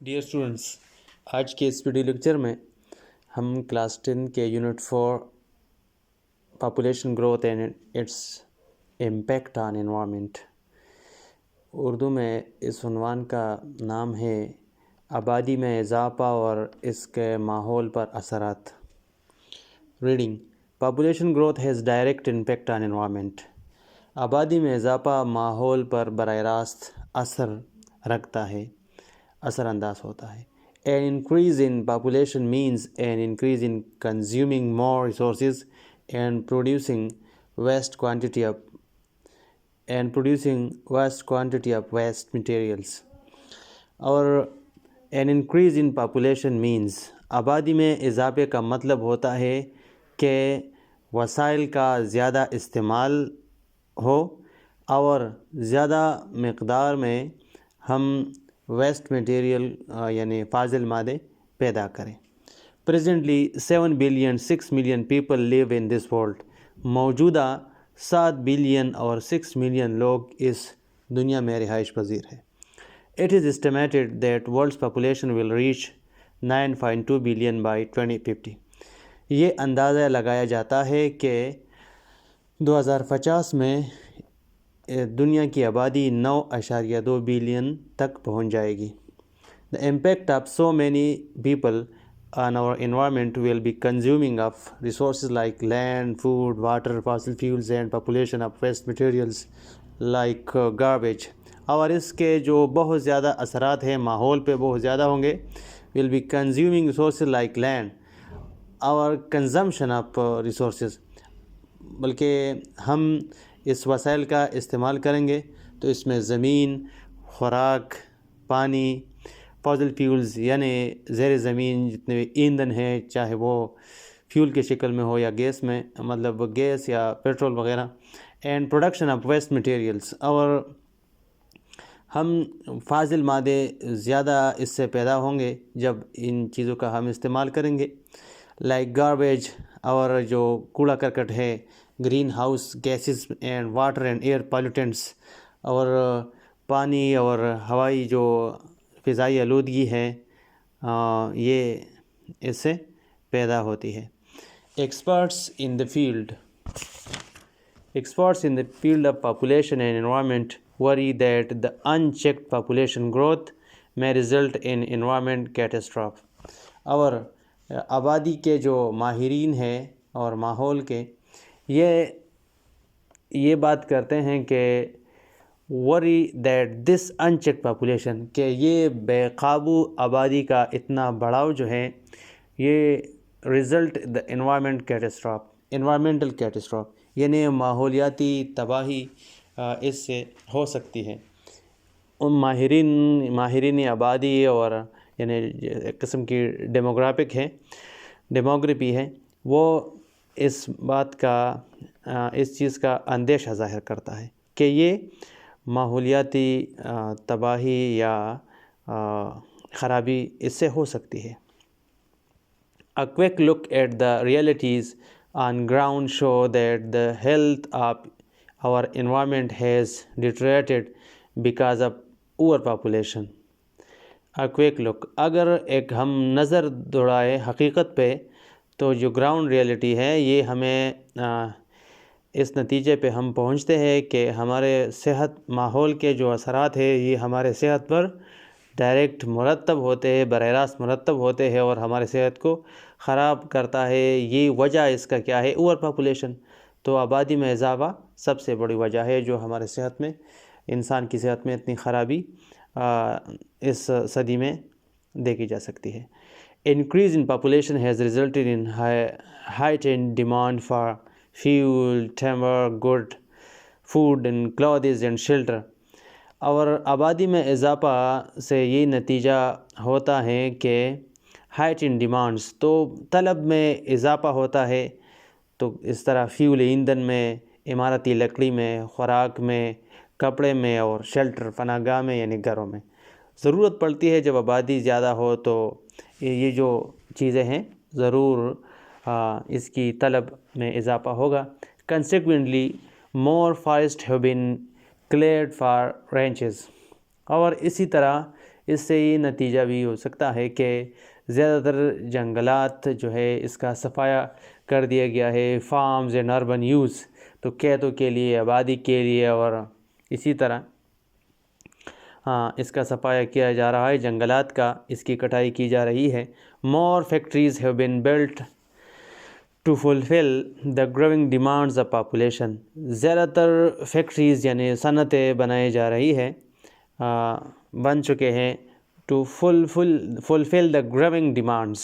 Dear students, آج کے اس video lecture میں ہم کلاس 10 کے unit 4 population growth and its impact on environment, Urdu میں اس عنوان کا نام ہے آبادی میں اضافہ اور اس کے ماحول پر اثرات۔ Reading: population growth has direct impact on environment. آبادی میں اضافہ ماحول پر براہ راست اثر رکھتا ہے، اثر انداز ہوتا ہے۔ An increase in population means an increase in consuming more resources and producing vast quantity of waste materials. اور an increase in population means آبادی میں اضافے کا مطلب ہوتا ہے کہ وسائل کا زیادہ استعمال ہو اور زیادہ مقدار میں ہم ویسٹ میٹیریل یعنی فاضل مادے پیدا کریں۔ Presently 7 billion 6 million people live in this world. موجودہ 7 بلین اور 6 ملین لوگ اس دنیا میں رہائش پذیر ہیں۔ It is estimated that world's population will reach 9.2 billion by 2050. یہ اندازہ لگایا جاتا ہے کہ 2050 میں دنیا کی آبادی 9.2 بلین تک پہنچ جائے گی۔ The impact of so many people on our environment will be consuming of resources like land, food, water, fossil fuels and population of waste materials like garbage. اور اس کے جو بہت زیادہ اثرات ہیں ماحول پہ بہت زیادہ ہوں گے۔ will be consuming resources like land. our consumption of resources، بلکہ ہم اس وسائل کا استعمال کریں گے تو اس میں زمین، خوراک، پانی، فوسل فیولز یعنی زیر زمین جتنے بھی ایندھن ہیں، چاہے وہ فیول کی شکل میں ہو یا گیس میں، مطلب گیس یا پیٹرول وغیرہ، and production of waste materials, اور ہم فاضل مادے زیادہ اس سے پیدا ہوں گے جب ان چیزوں کا ہم استعمال کریں گے، لائک گاربیج، اور جو کوڑا کرکٹ ہے، greenhouse gases and water and air pollutants, اور پانی اور ہوائی جو فضائی آلودگی ہے، یہ اس سے پیدا ہوتی ہے۔ Experts in the field of population and environment worry that the unchecked population growth may result in environment catastrophe. اور آبادی کے جو ماہرین ہیں اور ماحول کے، یہ بات کرتے ہیں کہ worry that this unchecked population، کہ یہ بے قابو آبادی کا اتنا بڑھاؤ جو ہے یہ result the environmental catastrophe یعنی ماحولیاتی تباہی اس سے ہو سکتی ہے۔ ان ماہرین آبادی اور یعنی ایک قسم کی ڈیموگرافی ہے، وہ اس بات کا اس چیز کا اندیشہ ظاہر کرتا ہے کہ یہ ماحولیاتی تباہی یا خرابی اس سے ہو سکتی ہے۔ A quick look at the realities on ground show that the health of our environment has deteriorated because of overpopulation. A quick look، اگر ایک ہم نظر دوڑائے حقیقت پہ تو جو گراؤنڈ ریئلٹی ہے یہ ہمیں اس نتیجے پہ ہم پہنچتے ہیں کہ ہمارے صحت، ماحول کے جو اثرات ہیں یہ ہمارے صحت پر ڈائریکٹ مرتب ہوتے ہیں، براہ راست مرتب ہوتے ہیں اور ہمارے صحت کو خراب کرتا ہے۔ یہ وجہ اس کا کیا ہے؟ Over population. تو آبادی میں اضافہ سب سے بڑی وجہ ہے جو ہمارے صحت میں، انسان کی صحت میں اتنی خرابی اس صدی میں دیکھی جا سکتی ہے۔ Increase in population has resulted in heightened demand for fuel, timber, good food and clothes and shelter. اور آبادی میں اضافہ سے یہ نتیجہ ہوتا ہے کہ heightened demands، تو طلب میں اضافہ ہوتا ہے، تو اس طرح فیول ایندھن میں، عمارتی لکڑی میں، خوراک میں، کپڑے میں، اور شیلٹر پناہ گاہ میں یعنی گھروں میں ضرورت پڑتی ہے۔ جب آبادی زیادہ ہو تو یہ جو چیزیں ہیں ضرور اس کی طلب میں اضافہ ہوگا۔ Consequently more forests have been cleared for ranches. اور اسی طرح اس سے یہ نتیجہ بھی ہو سکتا ہے کہ زیادہ تر جنگلات جو ہے اس کا صفایا کر دیا گیا ہے فارمز اینڈ اربن یوز، تو کھیتوں کے لیے، آبادی کے لیے، اور اسی طرح اس کا صفایا کیا جا رہا ہے، جنگلات کا اس کی کٹائی کی جا رہی ہے۔ More factories have been built to fulfil the growing demands of population, زیادہ تر فیکٹریز یعنی صنعتیں بنائی جا رہی ہے، بن چکے ہیں to fulfil the growing demands,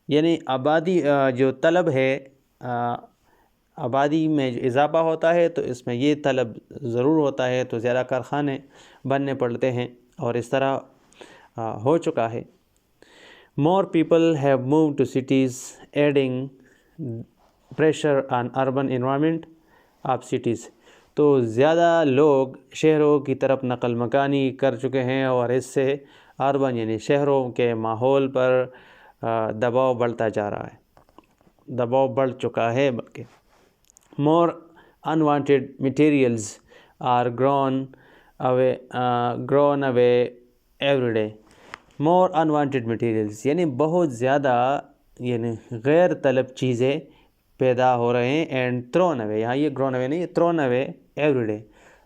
یعنی آبادی جو طلب ہے، آبادی میں جو اضافہ ہوتا ہے تو اس میں یہ طلب ضرور ہوتا ہے، تو زیادہ کارخانے بننے پڑتے ہیں، اور اس طرح ہو چکا ہے۔ More people have moved to cities adding pressure on urban environment of cities, تو زیادہ لوگ شہروں کی طرف نقل مکانی کر چکے ہیں، اور اس سے اربن یعنی شہروں کے ماحول پر دباؤ بڑھتا جا رہا ہے، دباؤ بڑھ چکا ہے بلکہ۔ مور unwanted materials are grown away every day۔ More unwanted materials یعنی بہت زیادہ یعنی غیر طلب چیزیں پیدا ہو رہے ہیں، اینڈ thrown away، یہاں یہ grown away نہیں، thrown away every day،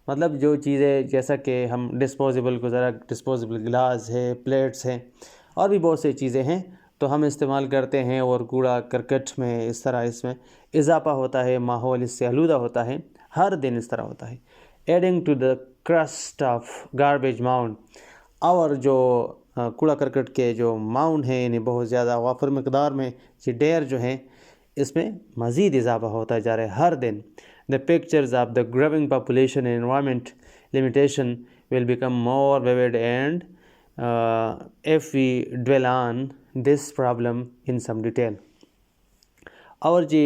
مطلب جو چیزیں جیسا کہ ہم ڈسپوزیبل گلاس ہے، پلیٹس ہیں، اور بھی بہت سی چیزیں ہیں تو ہم استعمال کرتے ہیں، اور کوڑا کرکٹ میں اس طرح اس میں اضافہ ہوتا ہے، ماحول اس سے آلودہ ہوتا ہے، ہر دن اس طرح ہوتا ہے۔ Adding to the crust of garbage mound, اور جو کوڑا کرکٹ کے جو ماؤنڈ ہیں یعنی بہت زیادہ وافر مقدار میں یہ ڈھیر جو ہیں، اس میں مزید اضافہ ہوتا جا رہا ہے ہر دن۔ The pictures of the growing population and environment limitation will become more vivid and if we dwell on this problem in some detail۔ اور جی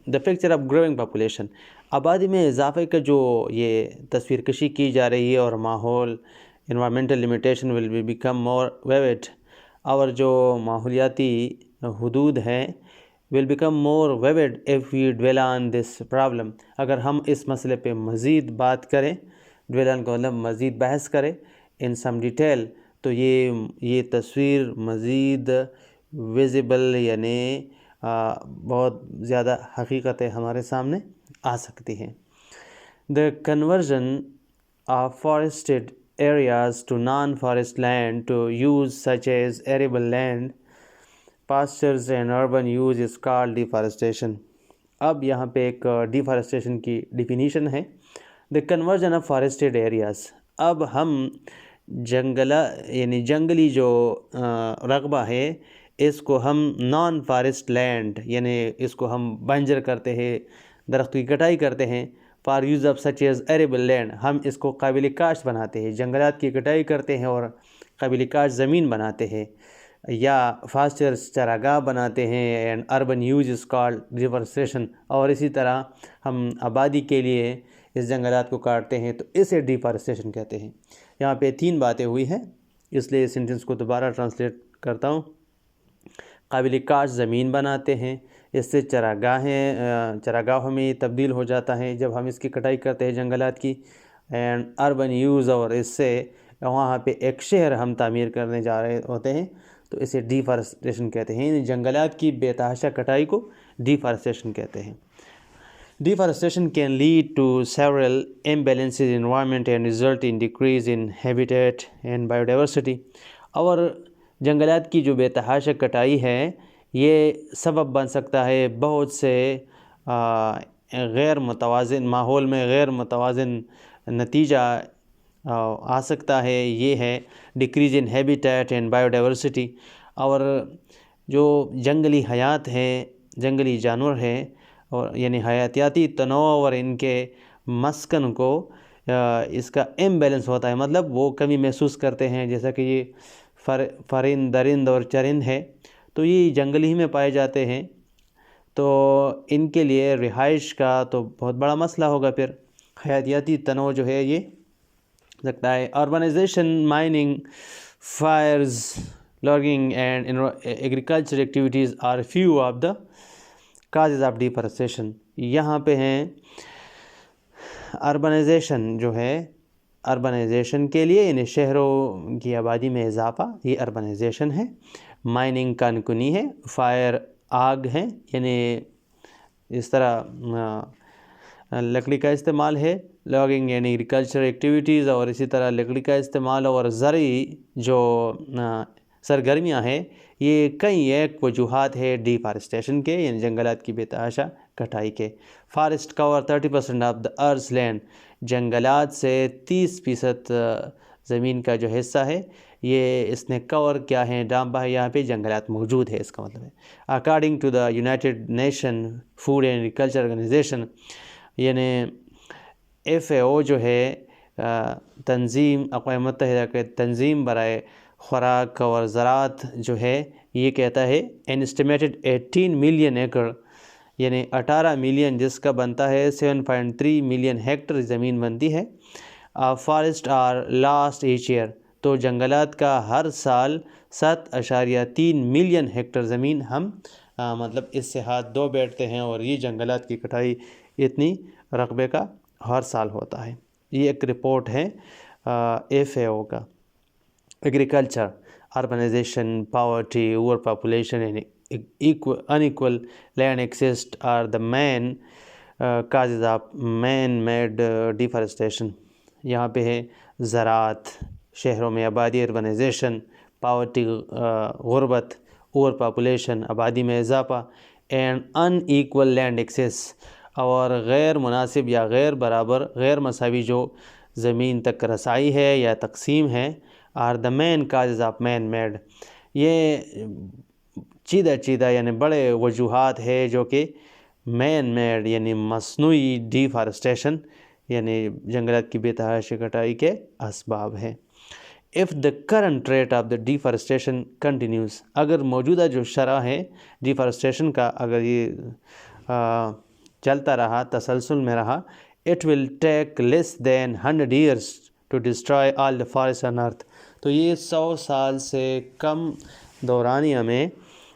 the picture of growing population, آبادی میں اضافے کا جو یہ تصویر کشی کی جا رہی ہے، اور ماحول environmental limitation will be become more vivid, اور جو ماحولیاتی حدود ہیں will become more vivid if we dwell on this problem، اگر ہم اس مسئلے پہ مزید بات کریں، dwell on کا مطلب مزید بحث کریں، in some detail، تو یہ تصویر مزید ویزیبل یعنی بہت زیادہ حقیقتیں ہمارے سامنے آ سکتی ہیں۔ the conversion of forested areas to non-forest land to use such as arable land pastures and urban use is called deforestation۔ اب یہاں پہ ایک ڈیفارسٹیشن کی ڈیفینیشن ہے۔ the conversion of forested areas، اب ہم یعنی جنگلی جو رقبہ ہے اس کو ہم نان فارسٹ لینڈ یعنی اس کو ہم بنجر کرتے ہیں، درخت کی کٹائی کرتے ہیں، for use of such as arable land, ہم اس کو قابل کاشت بناتے ہیں، جنگلات کی کٹائی کرتے ہیں اور قابل کاشت زمین بناتے ہیں، یا فاسچرز چراگاہ بناتے ہیں، and urban use is called deforestation, اور اسی طرح ہم آبادی کے لیے اس جنگلات کو کاٹتے ہیں تو اسے ڈیفارسٹیشن کہتے ہیں۔ یہاں پہ 3 باتیں ہوئی ہیں، اس لیے اس سینٹنس کو دوبارہ ٹرانسلیٹ کرتا ہوں۔ قابل کاشت زمین بناتے ہیں، اس سے چراگاہوں میں تبدیل ہو جاتا ہے جب ہم اس کی کٹائی کرتے ہیں جنگلات کی، اینڈ اربن یوز، اور اس سے وہاں پہ ایک شہر ہم تعمیر کرنے جا رہے ہوتے ہیں تو اسے ڈیفارسٹیشن کہتے ہیں، یعنی جنگلات کی بے تحاشا کٹائی کو ڈیفارسٹیشن کہتے ہیں۔ Deforestation can lead to several imbalances in environment and result in decrease in habitat and biodiversity۔ اور جنگلات کی جو بے تحاشا کٹائی ہے یہ سبب بن سکتا ہے بہت سے غیر متوازن ماحول میں غیر متوازن نتیجہ آ سکتا ہے، یہ ہے ڈکریز ان ہیبیٹیٹ اینڈ بایوڈائیورسٹی، اور جو جنگلی حیات ہیں، جنگلی جانور ہیں، اور یعنی حیاتیاتی تنوع اور ان کے مسکن کو اس کا امبیلنس ہوتا ہے، مطلب وہ کمی محسوس کرتے ہیں، جیسا کہ یہ درند اور چرند ہے تو یہ جنگل ہی میں پائے جاتے ہیں، تو ان کے لیے رہائش کا تو بہت بڑا مسئلہ ہوگا، پھر حیاتیاتی تنوع جو ہے یہ لگتا ہے۔ Urbanization, mining, fires, logging and agriculture activities are few of the causes of deforestation. یہاں پہ ہیں اربنائزیشن جو ہے اربنائزیشن کے لیے، یعنی شہروں کی آبادی میں اضافہ، یہ اربنائزیشن ہے۔ مائننگ کانکنی ہے، فائر آگ ہے، یعنی اس طرح لکڑی کا استعمال ہے، لاگنگ یعنی ایگریکلچر ایکٹیویٹیز، اور اسی طرح لکڑی کا استعمال اور زرعی جو سرگرمیاں ہیں، یہ کئی ایک وجوہات ہے ڈیفارسٹیشن کے، یعنی جنگلات کی بے تحاشا کٹائی کے۔ Forest cover 30% of the earth's land, جنگلات سے 30% زمین کا جو حصہ ہے یہ اس نے کور کیا ہے، ڈانپا ہے، یہاں پہ جنگلات موجود ہے، اس کا مطلب ہے۔ According to the United Nation Food and Agriculture Organization, یعنی FAO جو ہے تنظیم، اقوام متحدہ کے تنظیم برائے خوراک اور زراعت جو ہے، یہ کہتا ہے an estimated 18 ملین ایکڑ، یعنی 18 ملین، جس کا بنتا ہے 7.3 ملین ہیکٹر زمین بنتی ہے۔ Forest are lost each year, تو جنگلات کا ہر سال 7.3 ملین ہیکٹر زمین ہم مطلب اس سے ہاتھ دھو بیٹھتے ہیں، اور یہ جنگلات کی کٹائی اتنی رقبے کا ہر سال ہوتا ہے۔ یہ ایک رپورٹ ہے FAO کا۔ Agriculture, urbanization, poverty, over population and unequal land access are the main causes of man-made deforestation۔ یہاں پہ ہے زراعت، شہروں میں آبادی، اربنائزیشن، پاورٹی غربت، اوور پاپولیشن آبادی میں اضافہ، and unequal land access, اور غیر مناسب یا غیر برابر، غیر مساوی جو زمین تک رسائی ہے یا تقسیم ہے، are the main causes of man made, یہ چیدہ یعنی بڑے وجوہات ہے جو کہ مین میڈ یعنی مصنوعی ڈیفارسٹیشن یعنی جنگلات کی بے تحاشا کٹائی کے اسباب ہیں۔ if the current rate of the deforestation continues، اگر موجودہ جو شرح ہے ڈیفارسٹیشن کا اگر یہ چلتا رہا، تسلسل میں رہا، it will take less than 100 years to destroy all the forests on earth، تو یہ 100 سال سے کم دورانیہ میں،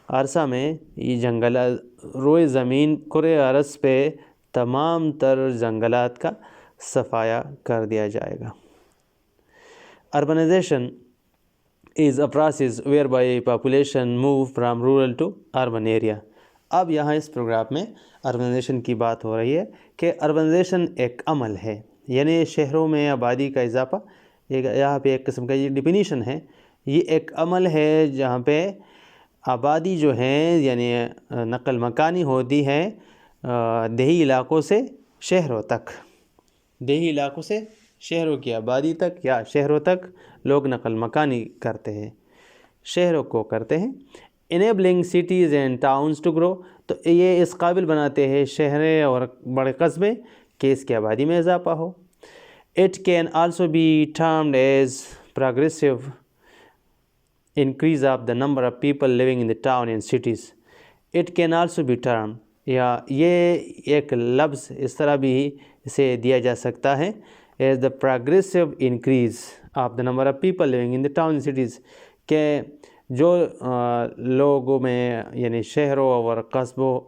عرصہ میں، یہ جنگلات روئے زمین کرۂ ارض پہ تمام تر جنگلات کا صفایا کر دیا جائے گا۔ Urbanization is a process whereby population move from rural to urban area۔ اب یہاں اس پروگرام میں اربنائزیشن کی بات ہو رہی ہے کہ اربنائزیشن ایک عمل ہے، یعنی شہروں میں آبادی کا اضافہ، یہاں پہ ایک قسم کا یہ ڈیفینیشن ہے، یہ ایک عمل ہے جہاں پہ آبادی جو ہے یعنی نقل مکانی ہوتی ہے دیہی علاقوں سے شہروں تک، دیہی علاقوں سے شہروں کی آبادی تک یا شہروں تک لوگ نقل مکانی کرتے ہیں، شہروں کو کرتے ہیں۔ enabling cities and towns to grow، تو یہ اس قابل بناتے ہیں شہریں اور بڑے قصبے کہ اس کی آبادی میں اضافہ ہو۔ it can also be termed as progressive increase of the number of people living in the town and cities۔ it can also be termed، یا یہ ایک لفظ اس طرح بھی اسے دیا جا سکتا ہے as the progressive increase of the number of people living in the town and cities، کہ جو لوگوں میں یعنی شہروں اور قصبوں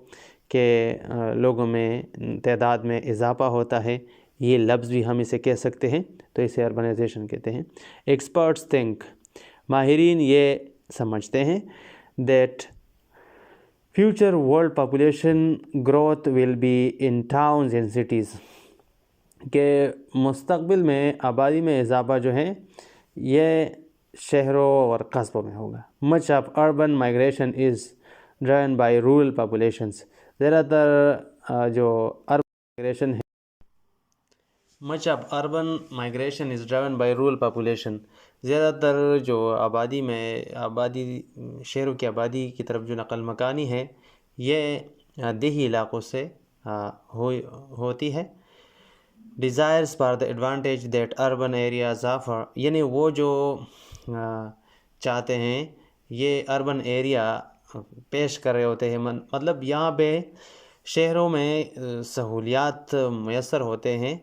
کے لوگوں میں تعداد میں اضافہ ہوتا ہے، یہ لفظ بھی ہم اسے کہہ سکتے ہیں، تو اسے اربنائزیشن کہتے ہیں۔ ایکسپرٹس تھنک، ماہرین یہ سمجھتے ہیں that future world population growth will be in towns and cities، کہ مستقبل میں آبادی میں اضافہ جو ہے یہ شہروں اور قصبوں میں ہوگا۔ much of urban migration is driven by rural populations، زیادہ تر جو اربن مائگریشن ہے، much of urban migration is driven by rural population، زیادہ تر جو آبادی شہروں کی آبادی کی طرف جو نقل مکانی ہے یہ دیہی علاقوں سے ہوتی ہے۔ desires for the advantage that urban areas offer، یعنی وہ جو چاہتے ہیں یہ اربن ایریا پیش کر رہے ہوتے ہیں، مطلب یہاں پہ شہروں میں سہولیات میسر ہوتے ہیں،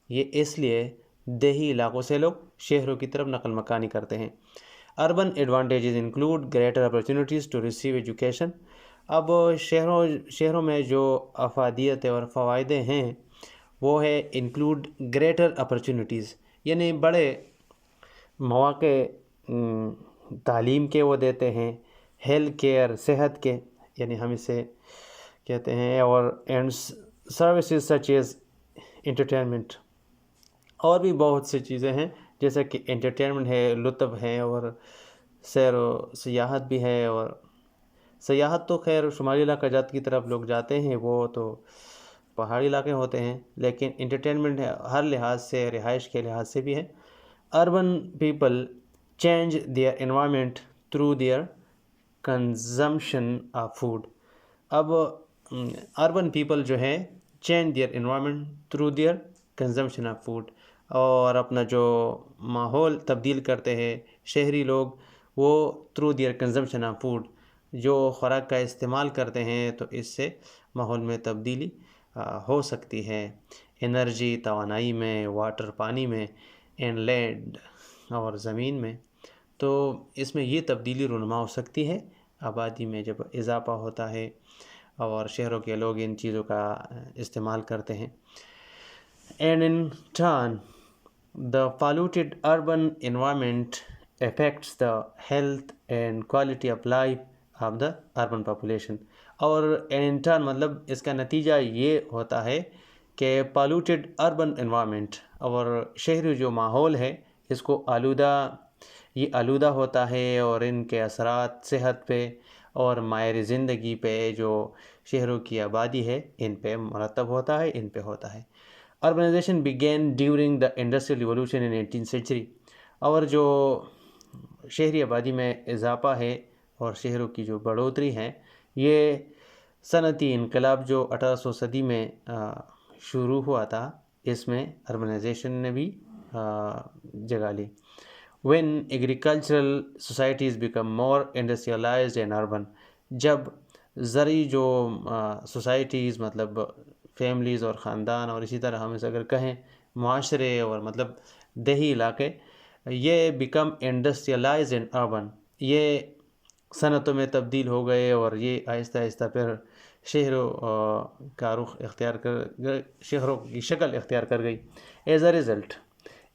یہ اس لیے دیہی علاقوں سے لوگ شہروں کی طرف نقل مکانی کرتے ہیں۔ Urban advantages include greater opportunities to receive education, اب شہروں میں جو افادیت اور فوائد ہیں وہ ہے انکلوڈ گریٹر اپرچونیٹیز، یعنی بڑے مواقع تعلیم کے وہ دیتے ہیں، ہیلتھ کیئر صحت کے، یعنی ہم اسے کہتے ہیں، اور and services such as entertainment, اور بھی بہت سی چیزیں ہیں جیسا کہ انٹرٹینمنٹ ہے، لطف ہے، اور سیر و سیاحت بھی ہے. اور سیاحت تو خیر شمالی علاقہ جات کی طرف لوگ جاتے ہیں، وہ تو پہاڑی علاقے ہوتے ہیں، لیکن انٹرٹینمنٹ ہر لحاظ سے، رہائش کے لحاظ سے بھی ہے. Urban people change their environment through their consumption of food. اب اربن پیپل جو ہے change their environment through their consumption of food, اور اپنا جو ماحول تبدیل کرتے ہیں شہری لوگ، وہ through their consumption of food, جو خوراک کا استعمال کرتے ہیں تو اس سے ماحول میں تبدیلی ہو سکتی ہے، انرجی توانائی میں، واٹر پانی میں، اینڈ لینڈ اور زمین میں. تو اس میں یہ تبدیلی رونما ہو سکتی ہے آبادی میں جب اضافہ ہوتا ہے اور شہروں کے لوگ ان چیزوں کا استعمال کرتے ہیں. And in turn, the polluted urban environment affects the health and quality of life of the urban population. اور in turn مطلب اس کا نتیجہ یہ ہوتا ہے کہ polluted urban environment اور شہری جو ماحول ہے اس کو آلودہ ہوتا ہے، اور ان کے اثرات صحت پہ اور معیار زندگی پہ جو شہروں کی آبادی ہے ان پہ مرتب ہوتا ہے، ان پہ ہوتا ہے. Urbanization began during the Industrial Revolution in 18th century. اور جو شہری آبادی میں اضافہ ہے اور شہروں کی جو بڑھوتری ہے، یہ صنعتی انقلاب جو 1800 صدی میں شروع ہوا تھا، اس میں اربنائزیشن نے بھی جگہ لی. When agricultural societies become more industrialized and urban، جب زرعی جو سوسائٹیز مطلب فیملیز اور خاندان، اور اسی طرح ہم اسے اگر کہیں معاشرے اور مطلب دیہی علاقے، یہ بیکم انڈسٹریلائزڈ اینڈ اربن، یہ صنعتوں میں تبدیل ہو گئے، اور یہ آہستہ آہستہ پھر شہروں کا رخ اختیار شہروں کی شکل اختیار کر گئی. ایز اے ریزلٹ،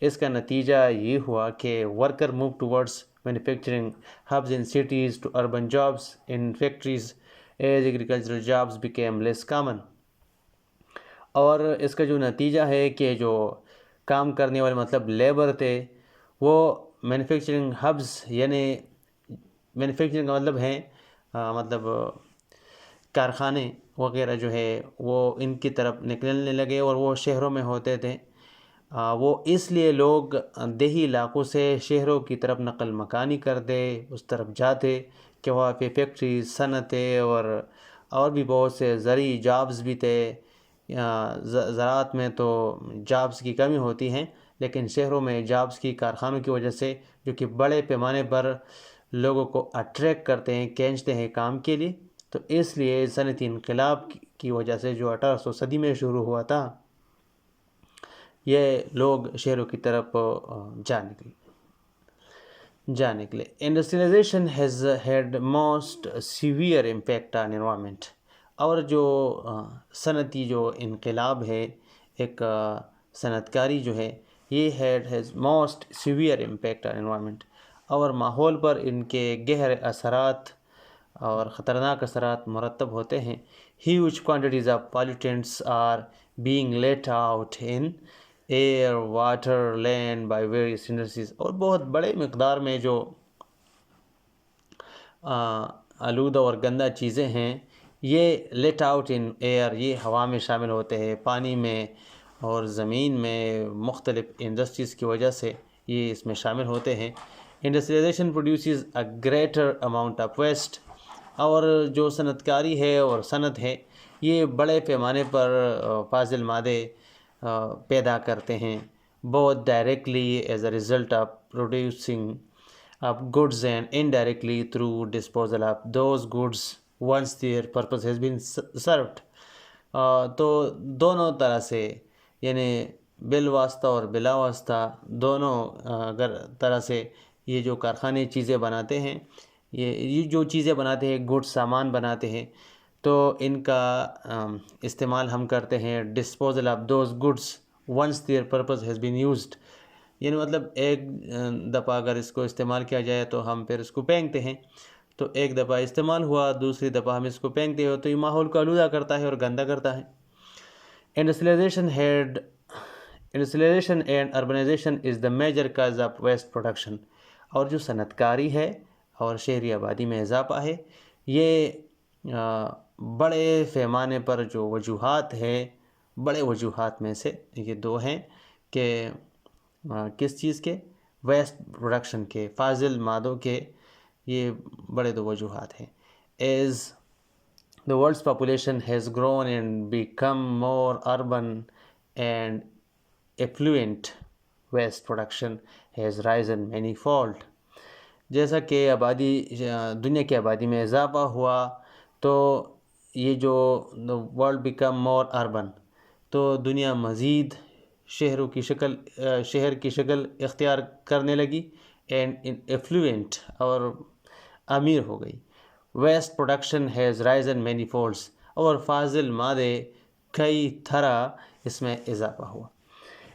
اس کا نتیجہ یہ ہوا کہ worker move towards manufacturing hubs in cities to urban jobs in factories as agricultural jobs became less common. اور اس کا جو نتیجہ ہے کہ جو کام کرنے والے مطلب لیبر تھے، وہ مینوفیکچرنگ ہبز، یعنی مینوفیکچرنگ کا مطلب ہے مطلب کارخانے وغیرہ جو ہے وہ ان کی طرف نکلنے لگے، اور وہ شہروں میں ہوتے تھے. وہ اس لیے لوگ دیہی علاقوں سے شہروں کی طرف نقل مکانی کرتے، اس طرف جاتے کہ وہاں پہ فیکٹریز، صنعتیں اور بھی بہت سے زرعی جابز بھی تھے. زراعت میں تو جابز کی کمی ہوتی ہیں، لیکن شہروں میں جابز کی کارخانوں کی وجہ سے، جو کہ بڑے پیمانے پر لوگوں کو اٹریکٹ کرتے ہیں، کھینچتے ہیں کام کے لیے، تو اس لیے صنعتی انقلاب کی وجہ سے جو 1800 صدی میں شروع ہوا تھا، یہ لوگ شہروں کی طرف جا نکلے. Industrialization has had most severe impact on environment. اور جو صنعتی جو انقلاب ہے، ایک صنعت کاری جو ہے، یہ has most severe impact on environment, اور ماحول پر ان کے گہرے اثرات اور خطرناک اثرات مرتب ہوتے ہیں. Huge quantities of pollutants are being let out in air, water, land by various industries. اور بہت بڑے مقدار میں جو آلودہ اور گندہ چیزیں ہیں، یہ لیٹ آؤٹ ان ایئر، یہ ہوا میں شامل ہوتے ہیں، پانی میں اور زمین میں. مختلف انڈسٹریز کی وجہ سے یہ اس میں شامل ہوتے ہیں. Industrialization produces a greater amount of waste. اور جو صنعت کاری ہے اور صنعت ہے، یہ بڑے پیمانے پر فاضل مادے پیدا کرتے ہیں، both directly as a result of producing of goods and indirectly through disposal of those goods once their purpose has been served. تو دونوں طرح سے، یعنی بالواسطہ اور بلا واسطہ دونوں اگر طرح سے یہ جو کارخانے چیزیں بناتے ہیں، یہ جو چیزیں بناتے ہیں، گڈ سامان بناتے ہیں، تو ان کا استعمال ہم کرتے ہیں disposal of those goods once their purpose has been used. یعنی مطلب ایک دفعہ اگر اس کو استعمال کیا جائے تو ہم پھر اس کو پھینکتے ہیں، تو ایک دفعہ استعمال ہوا، دوسری دفعہ ہم اس کو پھینکتے ہو تو یہ ماحول کو آلودہ کرتا ہے اور گندا کرتا ہے۔ Industrialization and urbanization is the major cause of waste production۔ اور جو صنعت کاری ہے اور شہری آبادی میں اضافہ ہے، یہ بڑے پیمانے پر جو وجوہات ہے، بڑے وجوہات میں سے یہ دو ہیں کہ کس چیز کے؟ ویسٹ پروڈکشن کے، فاضل مادوں کے، یہ بڑے دو وجوہات ہیں۔ As the world's population has grown and become more urban and affluent, waste production has risen manifold۔ جیسا کہ دنیا کی آبادی میں اضافہ ہوا تو یہ جو ورلڈ بیکم مور اربن، تو دنیا مزید شہر کی شکل اختیار کرنے لگی، اینڈ ایفلوئنٹ اور امیر ہو گئی۔ Waste production has risen many folds, اور فاضل مادے کئی طرح اس میں اضافہ ہوا۔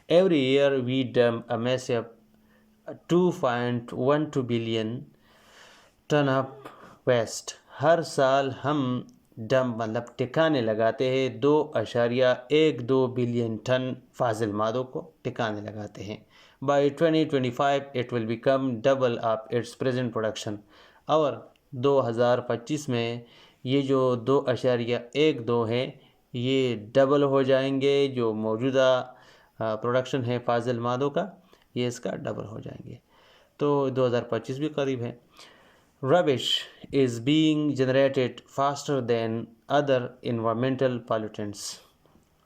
Every year we dump a massive 2.12 billion ton of waste. ہر سال ہم ڈمپ مطلب ٹھکانے لگاتے ہیں 2.12 بلین ٹن فاضل مادوں کو ٹھکانے لگاتے ہیں۔ By 2025 it will become double of its present production, اور 2025 میں یہ جو 2.12 ہے یہ ڈبل ہو جائیں گے، جو موجودہ پروڈکشن ہے فاضل مادوں کا یہ اس کا ڈبل ہو جائیں گے، تو 2025 بھی قریب ہے۔ Rubbish is being generated faster than other environmental pollutants۔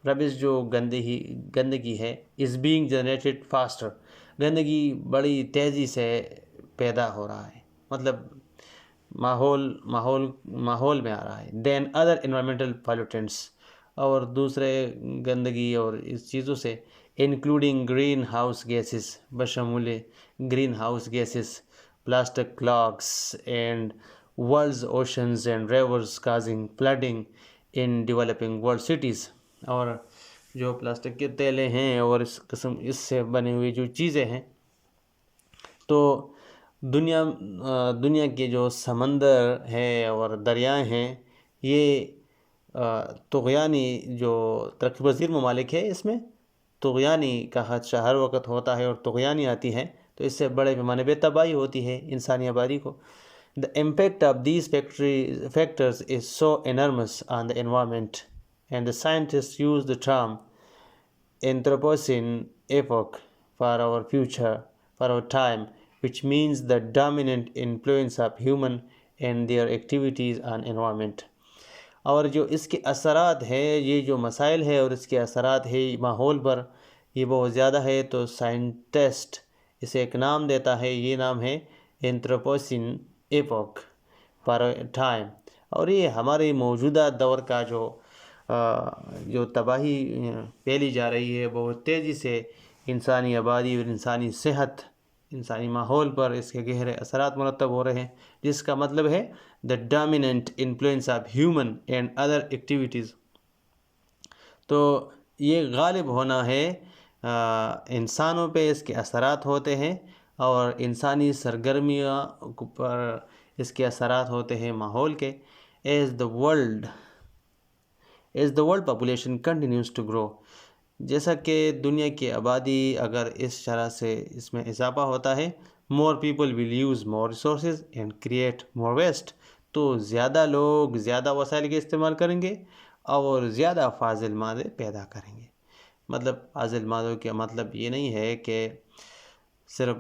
ربش جو گندگی ہے is being generated faster، گندگی بڑی تیزی سے پیدا ہو رہا ہے، مطلب ماحول میں آ رہا ہے۔ then other environmental pollutants، اور دوسرے گندگی اور اس چیزوں سے انکلوڈنگ گرین ہاؤس گیسز، بشمول green house gases, plastic clogs and world's oceans and rivers causing flooding in developing world cities۔ اور جو پلاسٹک کے تیلے ہیں اور اس سے بنی ہوئی جو چیزیں ہیں، تو دنیا کے جو سمندر ہے اور دریائے ہیں، یہ طغیانی جو ترقی پذیر ممالک ہے، اس میں طغیانی کا خدشہ ہر وقت ہوتا ہے، اور طغیانی آتی ہے تو اس سے بڑے پیمانے پہ تباہی ہوتی ہے انسانی آبادی کو۔ The impact of these factors is so enormous on the environment، and the scientists use the term Anthropocene epoch for our future, for our time, which means the dominant influence of human and their activities on environment۔ اور جو اس کے اثرات ہیں، یہ جو مسائل ہے اور اس کے اثرات ہے ماحول پر، یہ بہت زیادہ ہے، تو سائنٹسٹ اسے ایک نام دیتا ہے، یہ نام ہے اینتھروپوسین ایپوک فار ٹائم۔ اور یہ ہمارے موجودہ دور کا جو تباہی پھیلی جا رہی ہے بہت تیزی سے، انسانی آبادی اور انسانی صحت، انسانی ماحول پر اس کے گہرے اثرات مرتب ہو رہے ہیں، جس کا مطلب ہے the dominant influence of human and other activities. تو یہ غالب ہونا ہے انسانوں پہ، اس کے اثرات ہوتے ہیں، اور انسانی سرگرمیوں پر اس کے اثرات ہوتے ہیں ماحول کے۔ As the world population continues to grow, جیسا کہ دنیا کی آبادی اگر اس شرح سے اس میں اضافہ ہوتا ہے، more people will use more resources and create more waste, تو زیادہ لوگ زیادہ وسائل کے استعمال کریں گے اور زیادہ فاضل مادے پیدا کریں گے۔ مطلب فاضل مادوں کا مطلب یہ نہیں ہے کہ صرف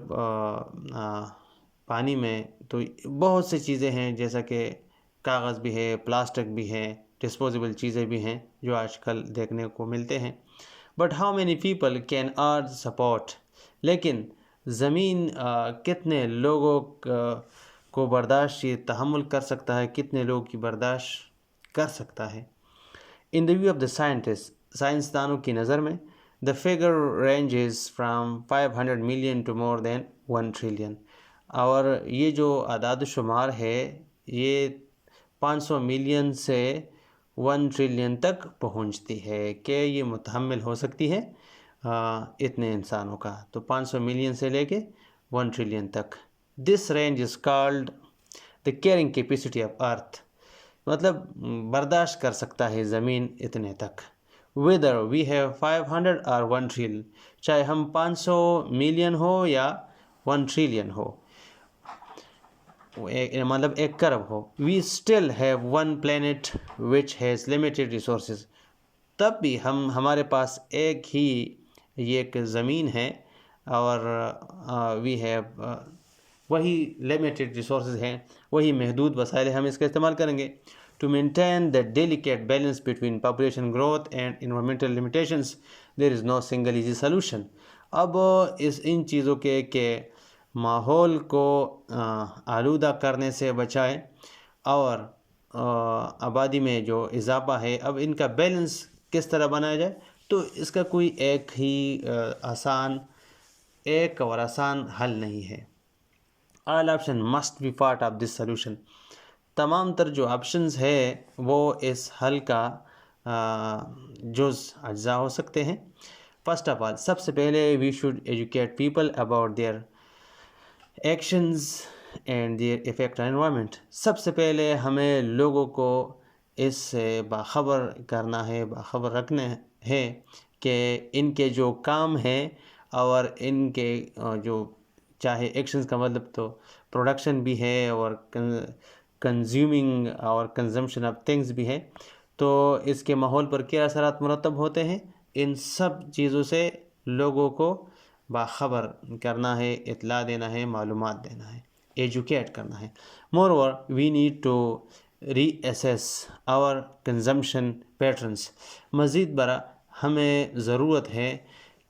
پانی میں، تو بہت سی چیزیں ہیں، جیسا کہ کاغذ بھی ہے، پلاسٹک بھی ہے، ڈسپوزیبل چیزیں بھی ہیں جو آج کل دیکھنے کو ملتے ہیں۔ But how many people can earn support, لیکن زمین کتنے لوگوں کو برداشت تحمل کر سکتا ہے، کتنے لوگوں کی برداشت کر سکتا ہے۔ In the view of the scientist, سائنسدانوں کی نظر میں، the figure ranges from 500 million to more than 1 trillion, اور یہ جو اعداد و شمار ہے یہ 500 ملین سے 1 ٹریلین تک پہنچتی ہے کہ یہ متحمل ہو سکتی ہے اتنے انسانوں کا، تو 500 ملین سے لے کے 1 ٹریلین تک. This range is called the carrying capacity of earth, مطلب برداشت کر سکتا ہے زمین اتنے تک. ویدر وی ہیو 500 اور 1 ٹریلین، چاہے ہم 500 ملین ہو یا 1 ٹریلین ہو، مطلب 1 کرب ہو. We still have 1 plant which has limited resources, تب بھی ہمارے پاس ایک ہی یہ ایک زمین ہے، اور وی ہیو وہی لمیٹیڈ ریسورسز ہیں، وہی محدود وسائل ہیں، ہم اس کا استعمال کریں گے. To maintain the delicate balance between population growth and environmental limitations there is no single easy solution. اب ان چیزوں کے کہ ماحول کو آلودہ کرنے سے بچائیں اور آبادی میں جو اضافہ ہے، اب ان کا بیلنس کس طرح بنایا جائے، تو اس کا کوئی ایک اور آسان حل نہیں ہے. All option must be part of this solution, تمام تر جو آپشنز ہے وہ اس حل کا اجزاء ہو سکتے ہیں. فرسٹ آف آل، سب سے پہلے we should educate people about their actions and their effect on environment. سب سے پہلے ہمیں لوگوں کو اس سے باخبر کرنا ہے، باخبر رکھنا ہے کہ ان کے جو کام ہیں اور ان کے جو چاہے ایکشنز کا مطلب تو پروڈکشن بھی ہے اور کنزیومنگ اور کنزمپشن آف تھنگز بھی ہے، تو اس کے ماحول پر کیا اثرات مرتب ہوتے ہیں، ان سب چیزوں سے لوگوں کو باخبر کرنا ہے، اطلاع دینا ہے، معلومات دینا ہے، ایجوکیٹ کرنا ہے. Moreover we need to reassess our consumption patterns. مزید برآں ہمیں ضرورت ہے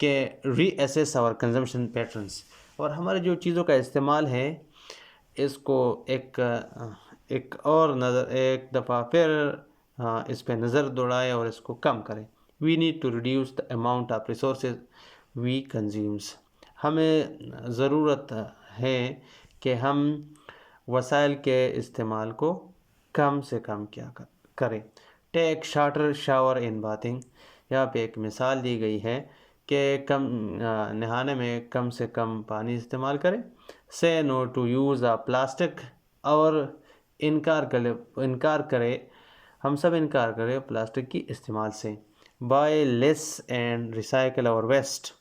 کہ reassess our consumption patterns, اور ہمارے جو چیزوں کا استعمال ہے اس کو ایک دفعہ پھر اس پہ نظر دوڑائے اور اس کو کم کریں. We need to reduce the amount of resources we consumes. ہمیں ضرورت ہے کہ ہم وسائل کے استعمال کو کم سے کم کیا کریں. ٹیک شارٹر شاور ان باتھنگ، یہاں پہ ایک مثال دی گئی ہے کہ نہانے میں کم سے کم پانی استعمال کریں. سے نو ٹو یوز پلاسٹک، اور انکار کرے ہم سب انکار کریں پلاسٹک کی استعمال سے. بائی لیس اینڈ ریسائکل اور ویسٹ،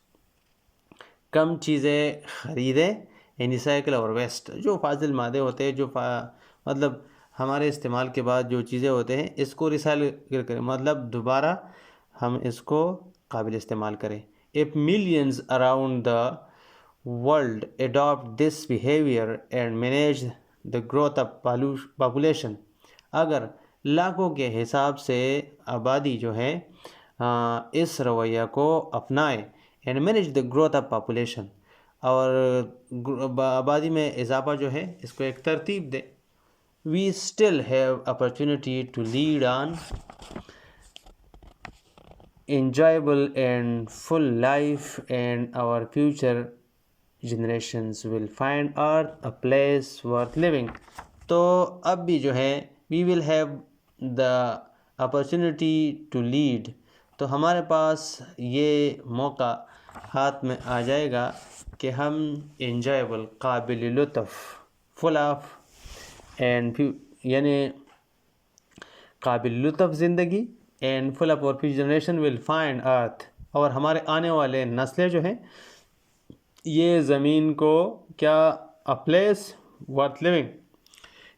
کم چیزیں خریدیں اینڈ ریسائکل اور ویسٹ. جو فاضل مادے ہوتے ہیں، جو مطلب ہمارے استعمال کے بعد جو چیزیں ہوتے ہیں، اس کو ریسائکل کریں، مطلب دوبارہ ہم اس کو قابل استعمال کریں. If millions around the world adopt this behavior and manage the growth of population، اگر لاکھوں کے حساب سے آبادی جو ہے اس رویہ کو اپنائے، and manage the growth of population، اور آبادی میں اضافہ جو ہے اس کو ایک ترتیب دے، we still have opportunity to lead on enjoyable and full life, and our future generations will find earth a place worth living. تو اب بھی جو ہے we will have the opportunity to lead، تو ہمارے پاس یہ موقع ہاتھ میں آ جائے گا کہ ہم enjoyable، قابل لطف، full of and یعنی قابل لطف زندگی، and full of our future generation will find earth، اور ہمارے آنے والے نسلیں جو ہیں یہ زمین کو کیا a place worth living،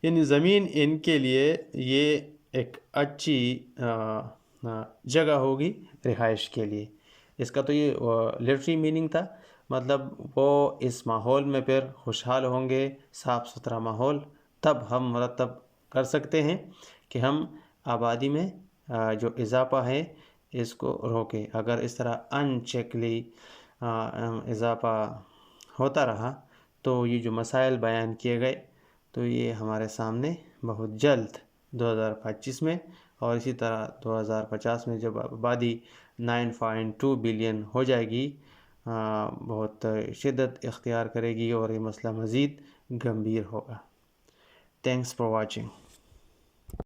یعنی زمین ان کے لیے یہ ایک اچھی جگہ ہوگی رہائش کے لیے. اس کا تو یہ لٹری میننگ تھا، مطلب وہ اس ماحول میں پھر خوشحال ہوں گے، صاف ستھرا ماحول، تب ہم مرتب کر سکتے ہیں کہ ہم آبادی میں جو اضافہ ہے اس کو روکیں. اگر اس طرح ان چیکلی اضافہ ہوتا رہا تو یہ جو مسائل بیان کیے گئے تو یہ ہمارے سامنے بہت جلد 2025 میں، اور اسی طرح 2050 میں جب آبادی 9.2 بلین ہو جائے گی، بہت شدت اختیار کرے گی اور یہ مسئلہ مزید گمبھیر ہوگا. Thanks for watching.